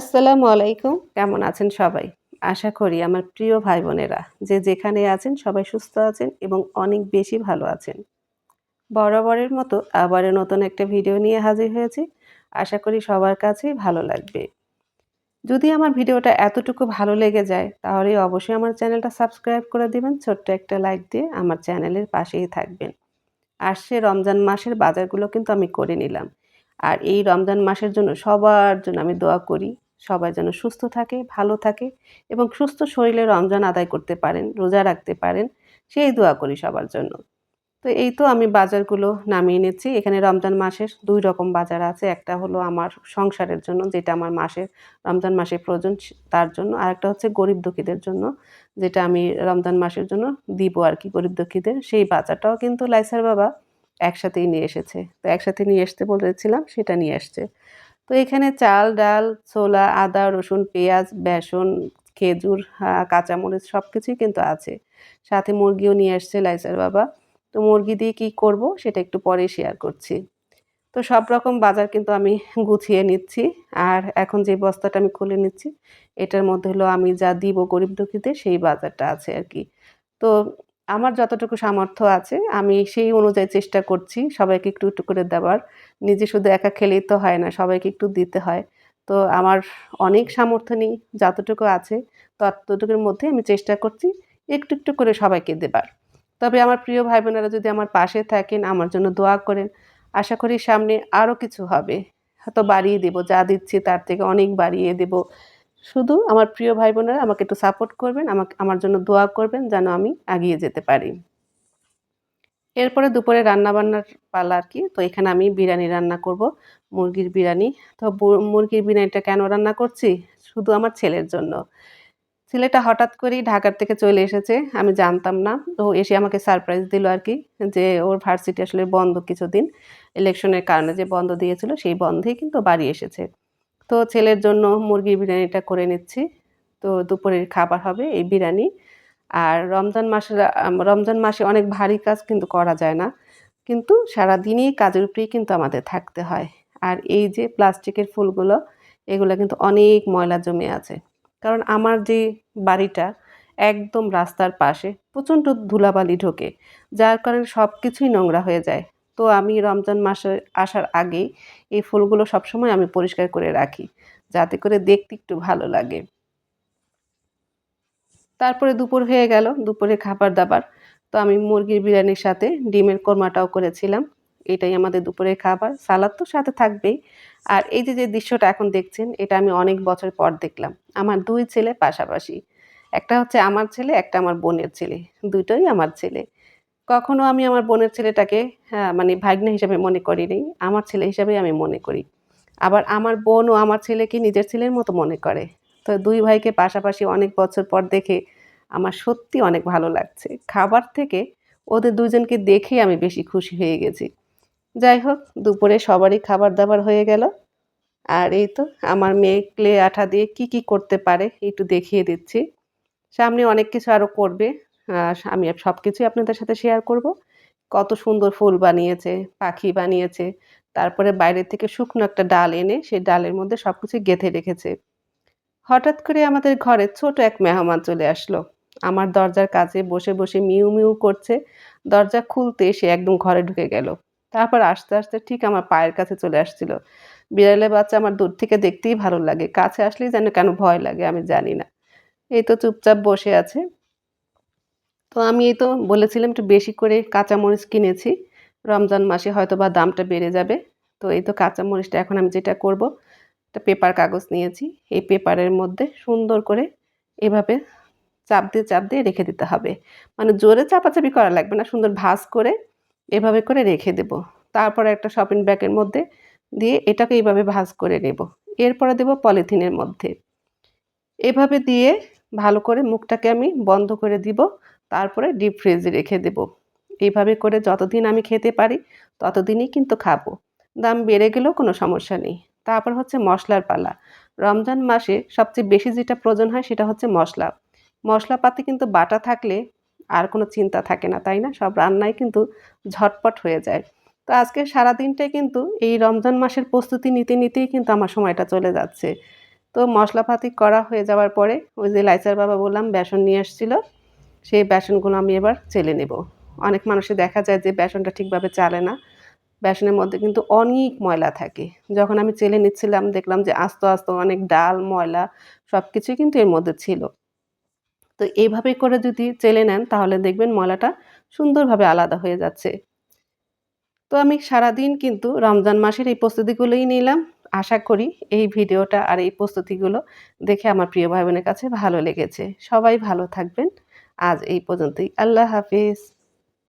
আসসালামু আলাইকুম। কেমন আছেন সবাই? আশা করি আমার প্রিয় ভাই বোনেরা যে যেখানে আছেন সবাই সুস্থ আছেন এবং অনেক বেশি ভালো আছেন। বরাবরের মতো আবারও নতুন একটা ভিডিও নিয়ে হাজির হয়েছি। আশা করি সবার কাছেই ভালো লাগবে। যদি আমার ভিডিওটা এতটুকু ভালো লেগে যায় তাহলে অবশ্যই আমার চ্যানেলটা সাবস্ক্রাইব করে দিবেন। ছোট্ট একটা লাইক দিয়ে আমার চ্যানেলের পাশেই থাকবেন। আসছে রমজান মাসের বাজারগুলো কিন্তু আমি করে নিলাম। আর এই রমজান মাসের জন্য সবার জন্য আমি দোয়া করি। সবাই যেন সুস্থ থাকে, ভালো থাকে এবং সুস্থ শরীরে রমজান আদায় করতে পারেন, রোজা রাখতে পারেন, সেই দোয়া করি সবার জন্য। তো এই তো আমি বাজারগুলো নামিয়ে নিচ্ছি। এখানে রমজান মাসের ২ রকম বাজার আছে। একটা হলো আমার সংসারের জন্য, যেটা আমার রমজান মাসে প্রয়োজন তার জন্য। আরেকটা হচ্ছে গরিব দুঃখীদের জন্য, যেটা আমি রমজান মাসের জন্য দিব আরকি গরিব দুঃখীদের। সেই বাজারটাও কিন্তু লাইসার বাবা একসাথেই নিয়ে এসেছে। তো একসাথে নিয়ে আসতে বলেছিলাম, সেটা নিয়ে আসছে। তো এখানে চাল, ডাল, ছোলা, আদা, রসুন, পেঁয়াজ, বেসন, খেজুর, কাঁচামরিচ সবকিছুই কিন্তু আছে। সাথে মুরগিও নিয়ে আসছে লাইসার বাবা। তো মুরগি দিয়ে কি করব সেটা একটু পরে শেয়ার করছি। তো সব রকম বাজার কিন্তু আমি গুছিয়ে নিচ্ছি। আর এখন যে বস্তাটা আমি খুলে নিচ্ছি, এটার মধ্যে হলো আমি যা দিব গরিব দুঃখীদের সেই বাজারটা আছে আরকি। তো আমার যতটুকু সামর্থ্য আছে আমি সেই অনুযায়ী চেষ্টা করছি সবাইকে একটু, একটু করে দেওয়ার। নিজে শুধু একা খেলেই তো হয় না, সবাইকে একটু দিতে হয়। তো আমার অনেক সামর্থ্য নেই, যতটুকু আছে ততটুকুর মধ্যে আমি চেষ্টা করছি একটু, একটু করে সবাইকে দেবার। তবে আমার প্রিয় ভাই বোনেরা যদি আমার পাশে থাকেন, আমার জন্য দোয়া করেন, আশা করি সামনে আরো কিছু হবে। হয়তো বাড়িয়ে দেব, যা দিচ্ছি তার থেকে অনেক বাড়িয়ে দেব। শুধু আমার প্রিয় ভাই বোনেরা আমাকে একটু সাপোর্ট করবেন, আমার জন্য দোয়া করবেন যেন আমি এগিয়ে যেতে পারি। এরপরে দুপুরে রান্নাবান্নার পালা আরকি। তো এখানে আমি বিরিয়ানি রান্না করব, মুরগির বিরিয়ানি। তো মুরগির বিরিয়ানিটা কেন রান্না করছি? শুধু আমার ছেলের জন্য। ছেলেটা হঠাৎ করেই ঢাকার থেকে চলে এসেছে। আমি জানতাম না। ও এসে আমাকে সারপ্রাইজ দিল আরকি যে ওর ভার্সিটি আসলে বন্ধ কিছুদিন। ইলেকশনের কারণে যে বন্ধ দিয়েছিল সেই বন্ধেই কিন্তু বাড়ি এসেছে। তো ছেলের জন্য মুরগির বিরিয়ানিটা করে নিচ্ছি। তো দুপুরের খাবার হবে এই বিরিয়ানি। আর রমজান মাসে অনেক ভারী কাজ কিন্তু করা যায় না। কিন্তু সারাদিনই কাজের উপরেই কিন্তু আমাদের থাকতে হয়। আর এই যে প্লাস্টিকের ফুলগুলো, এগুলা কিন্তু অনেক ময়লা জমে আছে। কারণ আমার যে বাড়িটা একদম রাস্তার পাশে প্রচণ্ড ধুলাবালি ঢোকে। যার কারণে সবকিছুই নোংরা হয়ে যায়। তো আমি রমজান মাসে আসার আগেই এই ফুলগুলো সবসময় আমি পরিষ্কার করে রাখি। যাতে করে দেখতে একটু ভালো লাগে। তারপরে দুপুর হয়ে গেল। দুপুরে খাবার-দাবার। তো আমি মুরগির বিরিয়ানির সাথে ডিমের কোরমাটাও করেছিলাম। এটাই আমাদের দুপুরের খাবার। সালাদ তো সাথে থাকবেই। আর এই যে দৃশ্যটা এখন দেখছেন, এটা আমি অনেক বছর পর দেখলাম। আমার ২ ছেলে পাশাপাশি। একটা হচ্ছে আমার ছেলে, একটা আমার বোনের ছেলে। দুটোই আমার ছেলে। কখনো আমি আমার বোনের ছেলেটাকে মানে ভাগ্নে হিসেবে মনে করিনি। আমার ছেলে হিসেবেই আমি মনে করি। আবার আমার বোনও আমার ছেলেকে নিজের ছেলের মতো মনে করে। তো ২ ভাইকে পাশাপাশি অনেক বছর পর দেখে আমার সত্যি অনেক ভালো লাগছে। খাবার থেকে ওদের ২ জনকে দেখেই আমি বেশি খুশি হয়ে গেছি। যাই হোক, দুপুরে সবারই খাবার-দাবার হয়ে গেল। আর এই তো আমার মেয়ে ক্লে আঠা দিয়ে কি, কি করতে পারে একটু দেখিয়ে দিচ্ছি। সামনে অনেক কিছু আরো করবে। আমি সবকিছুই আপনাদের সাথে শেয়ার করব। কত সুন্দর ফুল বানিয়েছে, পাখি বানিয়েছে। তারপরে বাইরে থেকে শুকনো একটা ডাল এনে সেই ডালের মধ্যে সবকিছু গেঁথে রেখেছে। হঠাৎ করে আমাদের ঘরে ছোট এক মেহমান চলে আসলো। আমার দরজার কাছে বসে, বসে মিউ, মিউ করছে। দরজা খুলতে সে একদম ঘরে ঢুকে গেল। তারপর আস্তে, আস্তে ঠিক আমার পায়ের কাছে চলে আসছিল। বিড়ালের বাচ্চা আমার দূর থেকে দেখতেই ভালো লাগে। কাছে আসলেই যেন কেন ভয় লাগে আমি জানি না। এই তো চুপচাপ বসে আছে। তো আমি এই তো বলেছিলাম একটু বেশি করে কাঁচামরিচ কিনেছি। রমজান মাসে হয়তোবা দামটা বেড়ে যাবে। তো এই তো কাঁচামরিচটা এখন আমি যেটা করব, একটা পেপার কাগজ নিয়েছি। এই পেপারের মধ্যে সুন্দর করে এভাবে চাপ দিয়ে রেখে দিতে হবে। মানে জোরে চাপাচাপি করা লাগবে না। সুন্দর ভাঁজ করে এভাবে করে রেখে দেব। তারপরে একটা শপিং ব্যাগের মধ্যে দিয়ে এটাকে এইভাবে ভাঁজ করে নেব। এরপরে দেব পলিথিনের মধ্যে। এভাবে দিয়ে ভালো করে মুখটাকে আমি বন্ধ করে দিব। তারপরে ডিপ ফ্রিজে রেখে দেব। এভাবে করে যতদিন আমি খেতে পারি ততদিনই কিন্তু খাবো। দাম বেড়ে গেলেও কোনো সমস্যা নেই। তারপর হচ্ছে মসলার পালা। রমজান মাসে সবচেয়ে বেশি যেটা প্রয়োজন হয় সেটা হচ্ছে মসলা। মসলাপাতি কিন্তু বাটা থাকলে আর কোনো চিন্তা থাকে না, তাই না? সব রান্নাই কিন্তু ঝটপট হয়ে যায়। তো আজকে সারাদিনটাই কিন্তু এই রমজান মাসের প্রস্তুতি নিতে, নিতেই কিন্তু আমার সময়টা চলে যাচ্ছে। তো মশলাপাতি করা হয়ে যাওয়ার পরে ওই যে লাইসার বাবা বললাম বেসন নিয়ে আসছিল, সেই বেসনগুলো আমি এবার চেলে নেব। অনেক মানুষের দেখা যায় যে বেসনটা ঠিকভাবে চালে না। বেসনের মধ্যে কিন্তু অনেক ময়লা থাকে। যখন আমি চেলে নিচ্ছিলাম দেখলাম যে আস্ত অনেক ডাল, ময়লা সবকিছুই কিন্তু এর মধ্যে ছিল। তো এইভাবে করে যদি চেলে নেন তাহলে দেখবেন ময়লাটা সুন্দরভাবে আলাদা হয়ে যাচ্ছে। তো আমি সারাদিন কিন্তু রমজান মাসের এই প্রস্তুতিগুলোই নিলাম। আশা করি এই ভিডিওটা আর এই প্রস্তুতিগুলো দেখে আমার প্রিয় ভাই-বোনের কাছে ভালো লেগেছে। সবাই ভালো থাকবেন। আজ এই পর্যন্তই। আল্লাহ হাফিজ।